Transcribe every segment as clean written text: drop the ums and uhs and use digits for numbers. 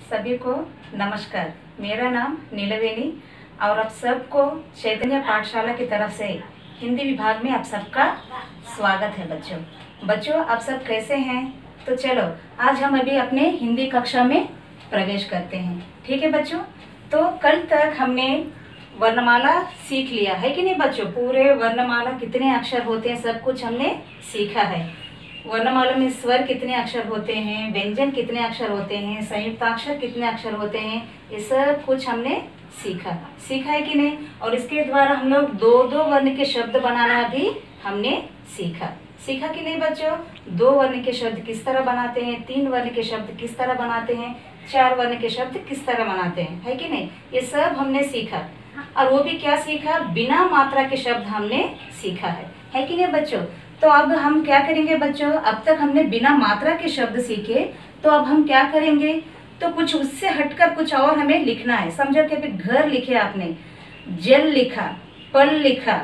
सभी को नमस्कार। मेरा नाम नीलवेणी और आप सबको चैतन्य पाठशाला की तरफ से हिंदी विभाग में आप सबका स्वागत है। बच्चों आप सब कैसे हैं? तो चलो आज हम अभी अपने हिंदी कक्षा में प्रवेश करते हैं। ठीक है बच्चों, तो कल तक हमने वर्णमाला सीख लिया है कि नहीं बच्चों? पूरे वर्णमाला कितने अक्षर होते हैं सब कुछ हमने सीखा है। वर्णमाला में स्वर कितने अक्षर होते हैं, व्यंजन कितने अक्षर होते हैं, संयुक्ताक्षर कितने अक्षर होते हैं, ये सब कुछ हमने सीखा है कि नहीं? और इसके द्वारा हम लोग दो वर्ण के शब्द बनाना भी हमने सीखा कि नहीं बच्चों? 2 वर्ण के शब्द किस तरह बनाते हैं, 3 वर्ण के शब्द किस तरह बनाते हैं, 4 वर्ण के शब्द किस तरह बनाते हैं, है कि नहीं? ये सब हमने सीखा। और वो भी क्या सीखा? बिना मात्रा के शब्द हमने सीखा है कि नहीं बच्चों? तो अब हम क्या करेंगे बच्चों? अब तक हमने बिना मात्रा के शब्द सीखे, तो अब हम क्या करेंगे? तो कुछ उससे हटकर कुछ और हमें लिखना है। समझो कि अभी घर लिखे आपने, जल लिखा, पल लिखा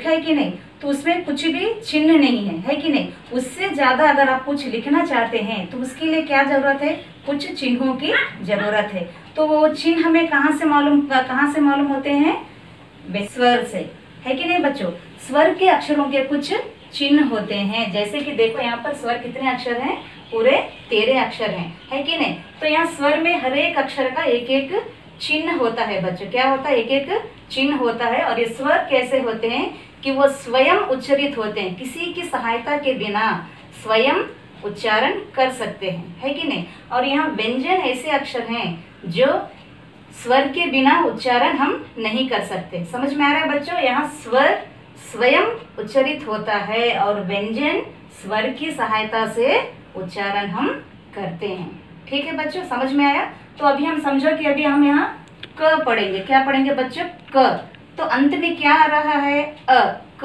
है कि नहीं? तो उसमें कुछ भी चिन्ह नहीं है कि नहीं? उससे ज्यादा अगर आप कुछ लिखना चाहते हैं तो उसके लिए क्या जरूरत है? कुछ चिन्हों की जरूरत है। तो वो चिन्ह हमें कहाँ से मालूम होते हैं? स्वर से, है कि नहीं बच्चों? स्वर के अक्षरों के कुछ चिन्ह होते हैं। जैसे कि देखो यहाँ पर स्वर कितने अक्षर हैं? पूरे 13 अक्षर हैं, है कि नहीं? तो यहाँ स्वर में हर एक अक्षर का एक एक चिन्ह होता है बच्चों। क्या होता है? एक एक चिन्ह होता है। और ये स्वर कैसे होते हैं कि वो स्वयं उच्चारित होते हैं, किसी की सहायता के बिना स्वयं उच्चारण कर सकते हैं, है कि नहीं? और यहाँ व्यंजन ऐसे अक्षर हैं जो स्वर के बिना उच्चारण हम नहीं कर सकते। समझ में आ रहा है बच्चों? यहाँ स्वर स्वयं उच्चारित होता है और व्यंजन स्वर की सहायता से उच्चारण हम करते हैं। ठीक है बच्चों, समझ में आया? तो अभी हम समझो कि अभी हम यहाँ क पढ़ेंगे। क्या पढ़ेंगे बच्चों? क। तो अंत में क्या आ रहा है? अ। क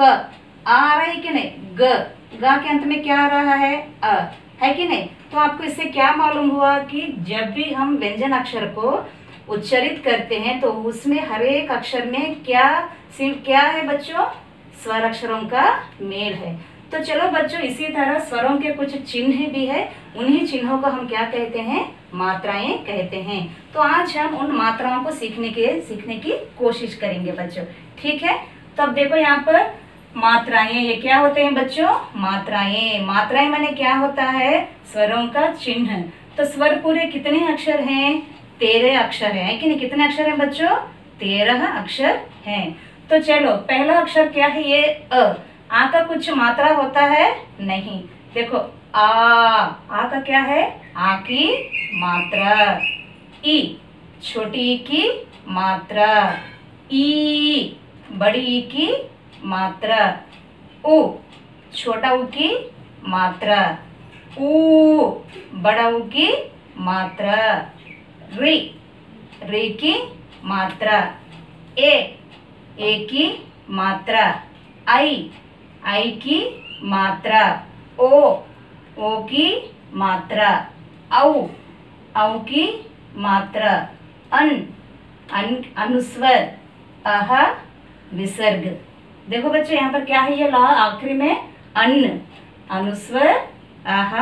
आ रहा है कि नहीं? ग। गा के अंत में क्या आ रहा है? अ, है कि नहीं? तो आपको इससे क्या मालूम हुआ कि जब भी हम व्यंजन अक्षर को उच्चारित करते हैं तो उसमें हर एक अक्षर में क्या है बच्चों? स्वर अक्षरों का मेल है। तो चलो बच्चों, इसी तरह स्वरों के कुछ चिन्ह भी है। उन्हीं चिन्हों को हम क्या कहते हैं? मात्राएं कहते हैं। तो आज हम उन मात्राओं को सीखने की कोशिश करेंगे बच्चों। ठीक है, तो अब देखो यहाँ पर मात्राएं, ये क्या होते हैं बच्चों? मात्राएं माने क्या होता है? स्वरों का चिन्ह। तो स्वर पूरे कितने अक्षर हैं? 13 अक्षर है कि नहीं? कितने अक्षर हैं बच्चों? 13 अक्षर हैं। तो चलो, पहला अक्षर क्या है? ये अ। आ का कुछ मात्रा होता है? नहीं। देखो आ का क्या है? आ की मात्रा। ई छोटी ई की मात्रा। ई बड़ी ई की मात्रा। उ छोटा उ की मात्रा। ऊ बड़ा उ की मात्रा। री की मात्रा। ए की मात्रा। आई की मात्रा। ओ की मात्रा। औ की मात्रा। अनुस्वर। अह विसर्ग। देखो बच्चों यहाँ पर क्या है? ये ला आखिरी में अन्न, अनुस्वर, अह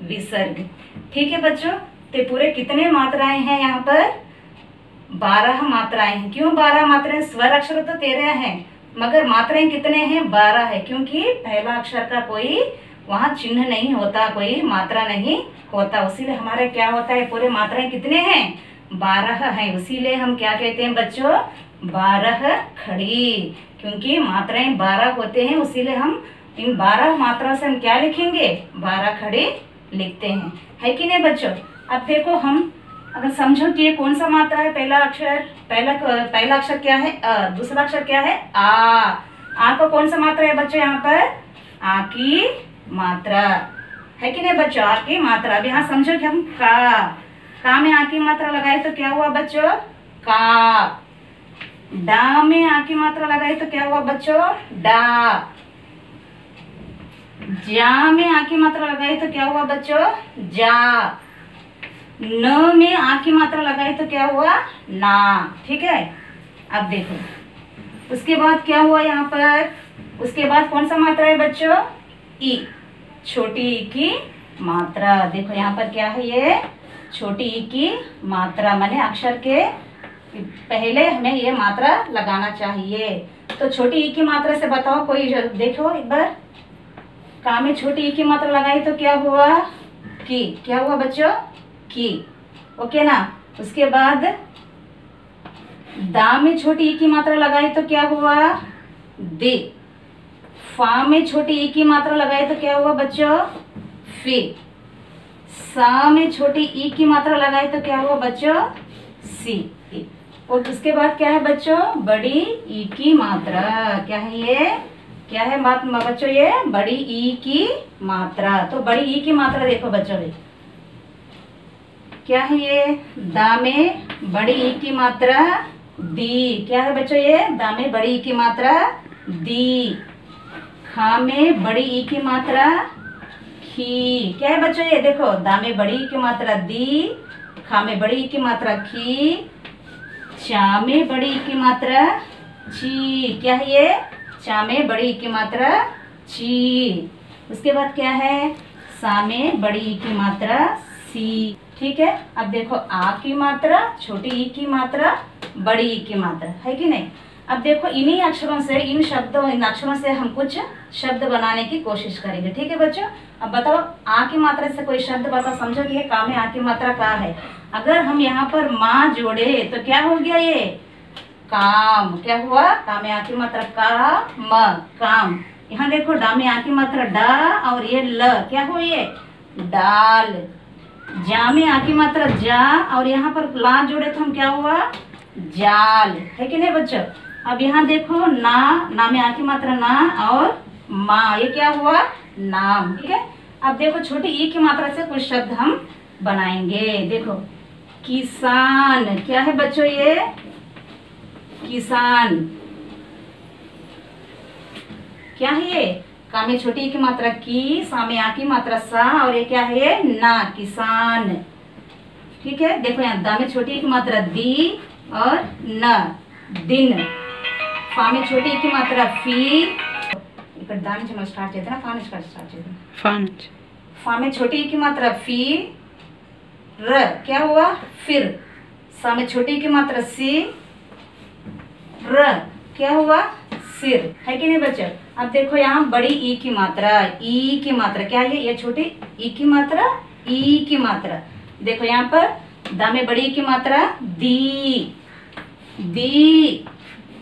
विसर्ग। ठीक है बच्चों, तो पूरे कितने मात्राएं हैं यहाँ पर? 12 मात्राएं हैं। क्यों 12 मात्राएं? स्वर अक्षर तो 13 हैं मगर मात्राएं कितने हैं? 12 है। क्योंकि पहला अक्षर का कोई वहाँ चिन्ह नहीं होता, कोई मात्रा नहीं होता, उसीलिए हमारे क्या होता है? पूरे मात्राएं कितने हैं? 12 हैं। उसीलिए हम क्या कहते हैं बच्चों? 12 खड़ी। क्योंकि मात्राएं 12 होते हैं, उसीलिए हम इन 12 मात्रा से हम क्या लिखेंगे? 12 खड़ी लिखते हैं, है कि नहीं बच्चों? अब देखो, हम अगर समझो कि ये कौन सा मात्रा है? पहला अक्षर क्या है? अ। दूसरा अक्षर क्या है? आ का कौन सा मात्रा है बच्चों? यहाँ पर आ की मात्रा, है कि नहीं बच्चों? आ की मात्रा। अब यहाँ समझो कि हम का में आ की मात्रा लगाए तो क्या हुआ बच्चों? का। डा में आ की मात्रा लगाए तो क्या हुआ बच्चों? डा। जा में आ की मात्रा लगाए तो क्या हुआ बच्चों? जा। न में आ की मात्रा लगाई तो क्या हुआ? ना। ठीक है, अब देखो उसके बाद क्या हुआ यहाँ पर? उसके बाद कौन सा मात्रा है बच्चों? ई छोटी ई की मात्रा। देखो यहाँ पर क्या है? ये छोटी ई की मात्रा, माने अक्षर के पहले हमें ये मात्रा लगाना चाहिए। तो छोटी ई की मात्रा से बताओ कोई, देखो एक बार, का में छोटी ई की मात्रा लगाई तो क्या हुआ? की। क्या हुआ बच्चों? की। ओके ना। उसके बाद दा में छोटी ई की मात्रा लगाई तो क्या हुआ? दे। फा में छोटी ई की मात्रा लगाई तो क्या हुआ बच्चों? फे। सा में छोटी ई की मात्रा लगाई तो क्या हुआ बच्चों? सी। और उसके बाद क्या है बच्चों? बड़ी ई की मात्रा। क्या है ये? क्या है बच्चों? ये बड़ी ई की मात्रा। तो बड़ी ई की मात्रा देखो बच्चों, क्या है ये? दा में बड़ी ई की मात्रा दी। क्या है बच्चों ये? दा में बड़ी ई की मात्रा दी। खा में बड़ी ई की मात्रा खी। क्या है बच्चों ये? देखो, दा में बड़ी ई की मात्रा दी, खा में बड़ी ई की मात्रा खी, चा में बड़ी ई की मात्रा ची। क्या है ये? चा में बड़ी ई की मात्रा ची। उसके बाद क्या है? सा में बड़ी ई की मात्रा सी। ठीक है। अब देखो, आ की मात्रा, छोटी ई की मात्रा, बड़ी ई की मात्रा, है कि नहीं? अब देखो, इन्हीं अक्षरों से, इन अक्षरों से हम कुछ शब्द बनाने की कोशिश करेंगे। ठीक है बच्चों? अब बताओ, आ की मात्रा से कोई शब्द बताओ, समझो कि ये का में आ की मात्रा का है। अगर हम यहाँ पर माँ जोड़े तो क्या हो गया ये? काम। क्या हुआ? का में आ की मात्रा का, म, काम। यहाँ देखो, डा में आ की मात्रा डा और ये ल, क्या हो ये? डाल। जा में आ की मात्रा जा और यहाँ पर ला जोड़े तो हम क्या हुआ? जाल। है कि नहीं बच्चों? अब यहाँ देखो, ना में आ की मात्रा ना और माँ, ये क्या हुआ? नाम। ठीक है। अब देखो, छोटी ई की मात्रा से कुछ शब्द हम बनाएंगे। देखो, किसान। क्या है बच्चों ये? किसान। क्या है ये? का में छोटी ई की मात्रा की, सा में आ की मात्रा सा और ये क्या है ये? ना, किसान। ठीक है। देखो, यहाँ दा में छोटी ई की मात्रा दी और न, दिन। फा में छोटी ई की मात्रा फी, दान जमा स्टार्ट చేద్దాం फानिश का स्टार्ट చేద్దాం फानिश। फा में छोटी ई की मात्रा फी, र, क्या हुआ? फिर। सा में छोटी ई की मात्रा सी, र, क्या हुआ? सिर। है कि नहीं बच्चों? अब देखो, यहाँ बड़ी ई की मात्रा, ई की मात्रा क्या है? ये छोटी ई की मात्रा, ई की मात्रा। देखो यहाँ पर दा में बड़ी ई की मात्रा दी, दी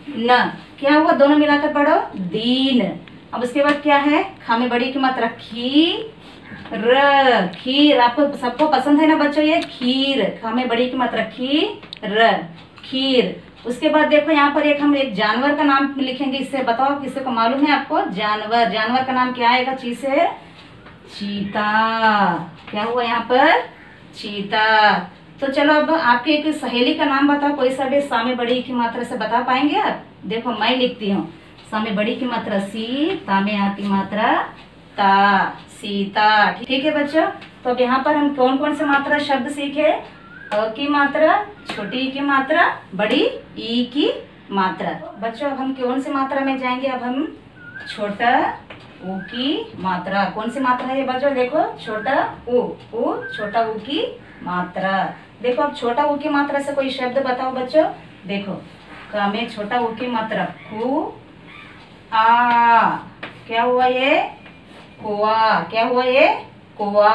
न, क्या हुआ? दोनों मिलाकर पढ़ो, दीन। अब उसके बाद क्या है? खा में बड़ी की मात्रा खी, र, खीर। आपको सबको पसंद है ना बच्चों ये? खीर। खा में बड़ी की मात्रा खी, र, खीर। उसके बाद देखो, यहाँ पर हम एक जानवर का नाम लिखेंगे। इससे बताओ, किसी को मालूम है आपको? जानवर। जानवर का नाम क्या आएगा? ची से? चीता। क्या हुआ यहाँ पर? चीता। तो चलो, अब आपकी एक सहेली का नाम बताओ कोई सा भी, सा में बड़ी की मात्रा से बता पाएंगे आप? देखो, मैं लिखती हूँ, सा में बड़ी की मात्रा सी, ता में आ की मात्रा ता, सीता। ठीक है बच्चों? तो अब यहाँ पर हम कौन कौन से मात्रा शब्द सीखे? अ की मात्रा, छोटी ई की मात्रा, बड़ी ई की मात्रा। बच्चों, अब हम कौन सी मात्रा में जाएंगे? अब हम छोटा ऊ की मात्रा। कौन सी मात्रा है ये बच्चों? देखो, छोटा ऊ, छोटा ऊ की मात्रा। देखो, अब छोटा ऊ की मात्रा से कोई शब्द बताओ बच्चों। देखो, का में छोटा ऊ की मात्रा कु, आ, क्या हुआ ये? कुआ। क्या हुआ ये? कुआ।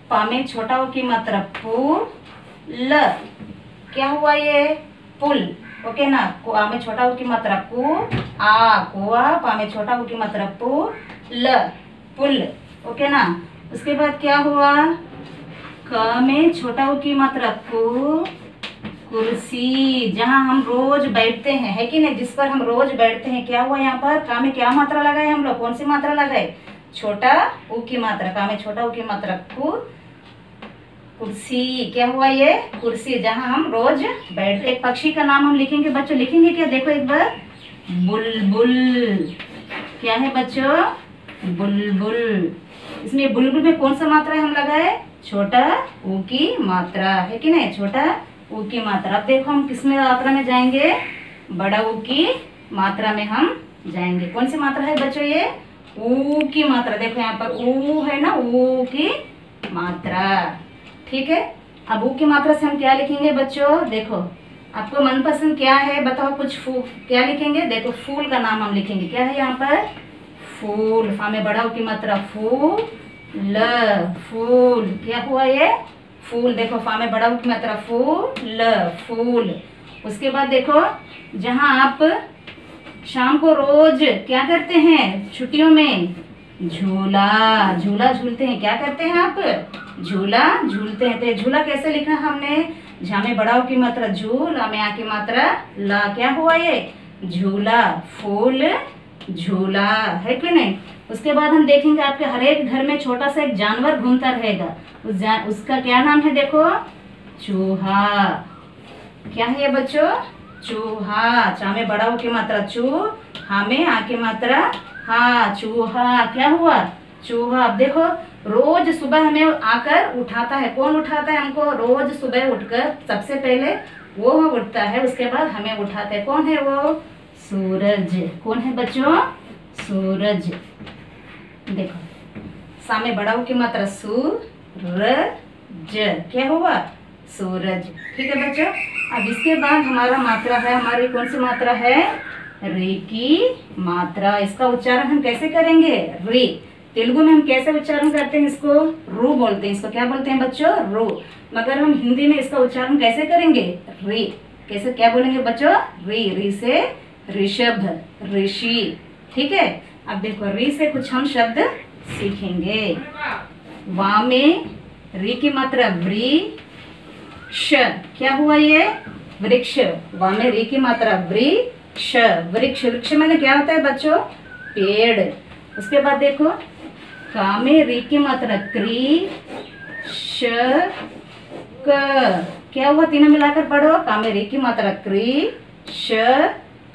पा में छोटा ऊ की मात्रा पु, ल, क्या हुआ ये? पुल। ओके ना। कुआ में छोटा ऊ की मात्रा कु, आ, कुआ। पा में छोटा ऊ की मात्रा पु, ल, पुल। ओके ना। उसके बाद क्या हुआ? क में छोटा ऊ की मात्रा कु, कुर्सी, जहाँ हम रोज बैठते हैं, है कि नहीं? जिस पर हम रोज बैठते हैं। क्या हुआ यहाँ पर? का में क्या मात्रा लगाए हम लोग? कौन सी मात्रा लगाए? छोटा ऊ की मात्रा। का में छोटा ऊ की मात्रा कु, कुर्सी। क्या हुआ ये? कुर्सी, जहाँ हम रोज बैठते। एक पक्षी का नाम हम लिखेंगे बच्चों। लिखेंगे क्या? देखो एक बार, बुलबुल। क्या है बच्चों? बुलबुल। इसमें बुलबुल में कौन सा मात्रा हम लगाए? छोटा ऊ की मात्रा, है कि नहीं? छोटा ऊ की मात्रा। अब देखो, हम किस में मात्रा में जाएंगे? बड़ा ऊ की मात्रा में हम जाएंगे। कौन सी मात्रा है बच्चों ये? ऊ की मात्रा। देखो यहाँ पर ऊ है ना, ऊ की मात्रा। ठीक है। अब ऊ की मात्रा से हम क्या लिखेंगे बच्चों, देखो आपको मनपसंद क्या है बताओ, कुछ क्या लिखेंगे, देखो फूल का नाम हम लिखेंगे, क्या है यहाँ पर, फूल। फा में बड़ा ऊ की मात्रा फूल, फूल, क्या हुआ ये, फूल। देखो फा में बड़ा ऊ की मात्रा फूल, फूल। उसके बाद देखो जहाँ आप शाम को रोज क्या करते हैं छुट्टियों में, झूला, झूला झूलते हैं, क्या करते हैं आप, झूला झूलते हैं। तो झूला कैसे लिखा हमने, झा में बड़ा की मात्रा झूल, आ में आ की मात्रा ला, क्या हुआ ये, झूला, फूल, झूला, है कि नहीं। उसके बाद हम देखेंगे आपके हर एक घर में छोटा सा एक जानवर घूमता रहेगा, उसका क्या नाम है, देखो चूहा। क्या है ये बच्चों, चूहा। चा में बड़ा की मात्रा चू, हा में आ की मात्रा हा, चूहा, क्या हुआ, चूहा। अब देखो रोज सुबह हमें आकर उठाता है, कौन उठाता है हमको, रोज सुबह उठकर सबसे पहले वो उठता है, उसके बाद हमें उठाता है, कौन है वो, सूरज। कौन है बच्चों, सूरज। देखो सामे बड़ा की मात्रा सूरज, क्या हुआ, सूरज। ठीक है बच्चों। अब इसके बाद हमारा मात्रा है, हमारी कौन सी मात्रा है, रे की मात्रा। इसका उच्चारण हम कैसे करेंगे, रे। तेलुगु में हम कैसे उच्चारण करते हैं इसको, रू बोलते हैं, इसको क्या बोलते हैं बच्चों, रू। मगर हम हिंदी में इसका उच्चारण कैसे करेंगे, रे। कैसे, क्या बोलेंगे बच्चों, री। री से ऋषभ, ऋषि। ठीक है। अब देखो री से कुछ हम शब्द सीखेंगे। वा में री की मात्रा वृक्ष, क्या हुआ ये, वृक्ष। वा में री की मात्रा वृक्ष, वृक्ष। वृक्ष में क्या होता है बच्चों, पेड़। उसके बाद देखो का में री की मात्रा कृ, श, क, क्या हुआ, तीनों मिलाकर पढ़ो, का में री की मात्रा कृ, श,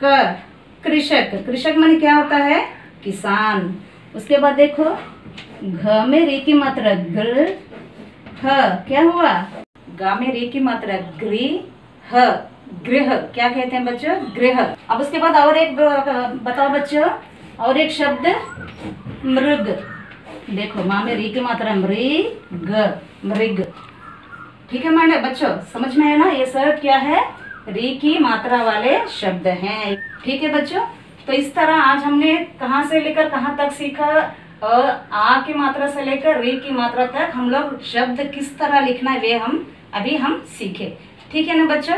क, कृषक। कृषक माने क्या होता है, किसान। उसके बाद देखो घ में री की मात्रा ग्र, ह, क्या हुआ, गा में री की मात्रा गृह, गृह, क्या कहते हैं बच्चों, गृह। अब उसके बाद और एक बताओ बच्चों, और एक शब्द मृग। देखो माँ में री की मात्रा मृग, मृग। ठीक है माने बच्चों, समझ में है ना, ये सब क्या है, री की मात्रा वाले शब्द हैं। ठीक है बच्चों। तो इस तरह आज हमने कहाँ से लेकर कहाँ तक सीखा, और आ की मात्रा से लेकर री की मात्रा तक हम लोग शब्द किस तरह लिखना है वे हम सीखे। ठीक है ना बच्चों,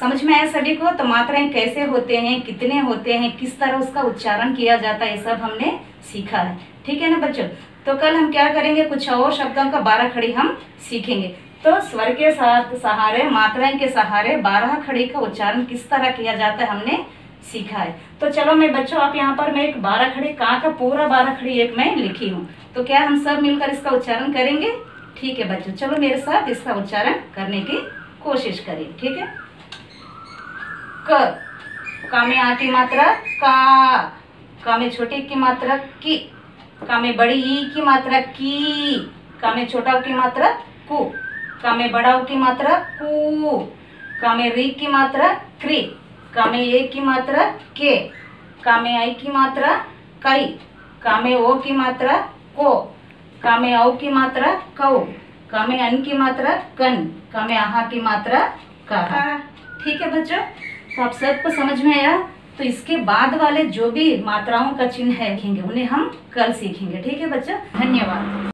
समझ में आया सभी को। तो मात्राएं कैसे होते हैं, कितने होते हैं, किस तरह उसका उच्चारण किया जाता है, ये सब हमने सीखा है। ठीक है ना बच्चों। तो कल हम क्या करेंगे, कुछ और शब्दों का 12 खड़ी हम सीखेंगे। तो स्वर के साथ सहारे, मात्राएं के सहारे 12 खड़ी का उच्चारण किस तरह किया जाता है हमने सीखा है। तो चलो मैं बच्चों, आप यहाँ पर मैं एक 12 खड़ी का पूरा 12 खड़ी एक मैं लिखी हूँ, तो क्या हम सब मिलकर इसका उच्चारण करेंगे। ठीक है बच्चों, चलो मेरे साथ इसका उच्चारण करने की कोशिश करिए। ठीक है। का में आ की मात्रा का में छोटी की मात्रा की, का में बड़ी ई की मात्रा की, का में छोटा की मात्रा कु, का में बड़ा की मात्रा कु, का में री की मात्रा क्री, का में ए की मात्रा के, का में आई की मात्रा कई, का में ओ की मात्रा को, का में औ की मात्रा कौ, का में अन की मात्रा कन, का में आहा की मात्रा कहा। ठीक है बच्चों। तो आप सबको समझ में आया। तो इसके बाद वाले जो भी मात्राओं का चिन्ह है लिखेंगे उन्हें हम कल सीखेंगे। ठीक है बच्चों, धन्यवाद।